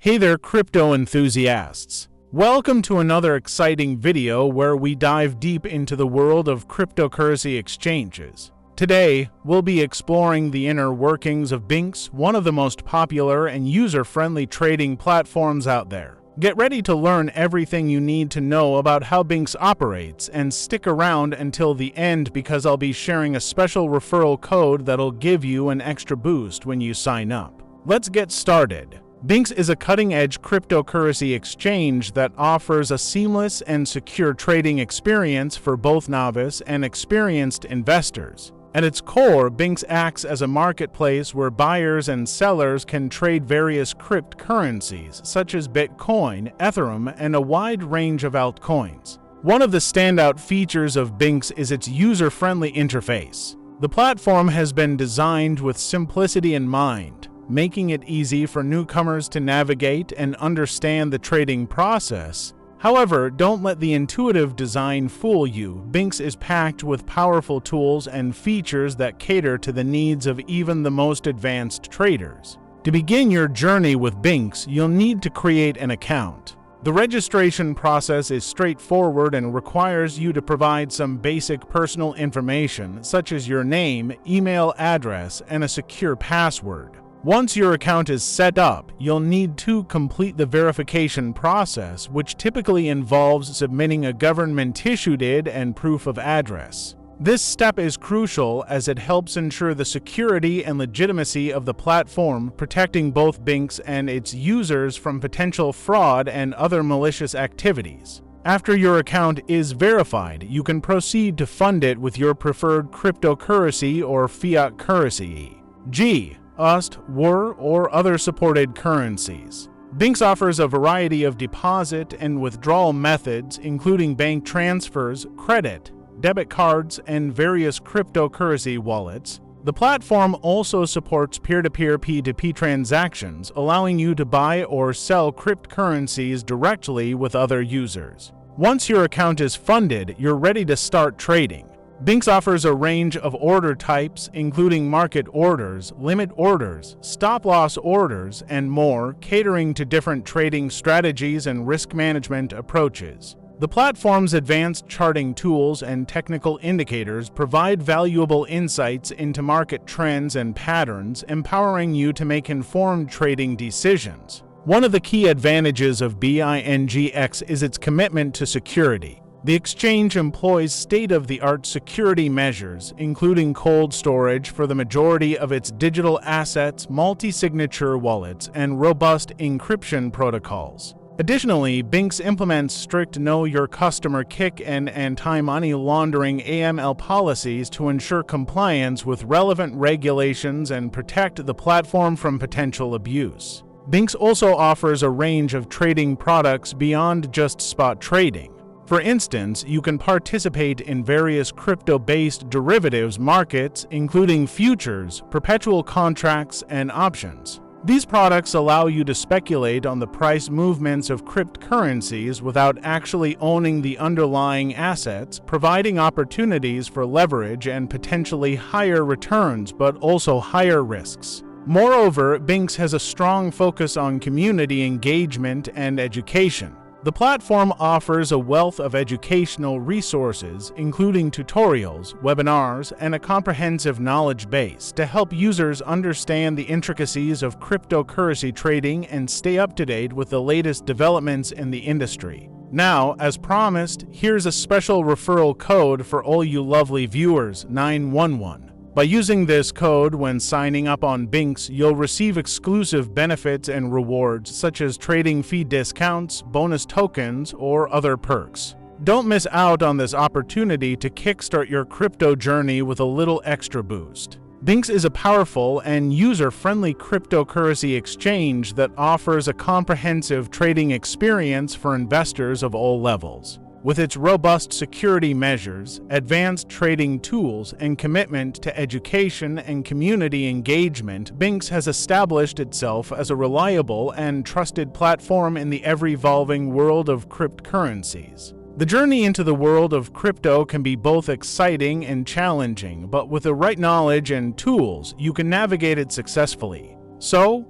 Hey there, crypto enthusiasts! Welcome to another exciting video where we dive deep into the world of cryptocurrency exchanges. Today, we'll be exploring the inner workings of Bingx, one of the most popular and user-friendly trading platforms out there. Get ready to learn everything you need to know about how Bingx operates, and stick around until the end because I'll be sharing a special referral code that'll give you an extra boost when you sign up. Let's get started. Bingx is a cutting-edge cryptocurrency exchange that offers a seamless and secure trading experience for both novice and experienced investors. At its core, Bingx acts as a marketplace where buyers and sellers can trade various cryptocurrencies such as Bitcoin, Ethereum, and a wide range of altcoins. One of the standout features of Bingx is its user-friendly interface. The platform has been designed with simplicity in mind, making it easy for newcomers to navigate and understand the trading process. However, don't let the intuitive design fool you. Bingx is packed with powerful tools and features that cater to the needs of even the most advanced traders. To begin your journey with Bingx, you'll need to create an account. The registration process is straightforward and requires you to provide some basic personal information, such as your name, email address, and a secure password. Once your account is set up, you'll need to complete the verification process, which typically involves submitting a government-issued ID and proof of address. This step is crucial as it helps ensure the security and legitimacy of the platform, protecting both Bingx and its users from potential fraud and other malicious activities. After your account is verified, you can proceed to fund it with your preferred cryptocurrency or fiat currency, USD, WR, or other supported currencies. Bingx offers a variety of deposit and withdrawal methods, including bank transfers, credit, debit cards, and various cryptocurrency wallets. The platform also supports peer-to-peer P2P transactions, allowing you to buy or sell cryptocurrencies directly with other users. Once your account is funded, you're ready to start trading. Bingx offers a range of order types, including market orders, limit orders, stop-loss orders, and more, catering to different trading strategies and risk management approaches. The platform's advanced charting tools and technical indicators provide valuable insights into market trends and patterns, empowering you to make informed trading decisions. One of the key advantages of Bingx is its commitment to security. The exchange employs state-of-the-art security measures, including cold storage for the majority of its digital assets, multi-signature wallets, and robust encryption protocols. Additionally, Bingx implements strict Know Your Customer (KYC) and anti-money laundering (AML) policies to ensure compliance with relevant regulations and protect the platform from potential abuse. Bingx also offers a range of trading products beyond just spot trading. For instance, you can participate in various crypto-based derivatives markets, including futures, perpetual contracts, and options. These products allow you to speculate on the price movements of cryptocurrencies without actually owning the underlying assets, providing opportunities for leverage and potentially higher returns, but also higher risks. Moreover, Bingx has a strong focus on community engagement and education. The platform offers a wealth of educational resources, including tutorials, webinars, and a comprehensive knowledge base to help users understand the intricacies of cryptocurrency trading and stay up to date with the latest developments in the industry. Now, as promised, here's a special referral code for all you lovely viewers, 911. By using this code when signing up on Bingx, you'll receive exclusive benefits and rewards such as trading fee discounts, bonus tokens, or other perks. Don't miss out on this opportunity to kickstart your crypto journey with a little extra boost. Bingx is a powerful and user-friendly cryptocurrency exchange that offers a comprehensive trading experience for investors of all levels. With its robust security measures, advanced trading tools, and commitment to education and community engagement, Bingx has established itself as a reliable and trusted platform in the ever-evolving world of cryptocurrencies. The journey into the world of crypto can be both exciting and challenging, but with the right knowledge and tools, you can navigate it successfully. So,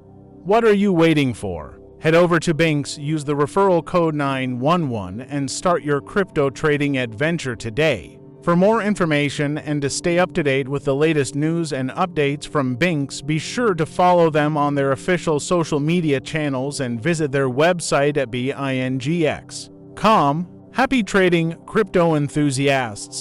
what are you waiting for? Head over to Bingx, use the referral code 911, and start your crypto trading adventure today. For more information and to stay up to date with the latest news and updates from Bingx, be sure to follow them on their official social media channels and visit their website at bingx.com. Happy trading, crypto enthusiasts!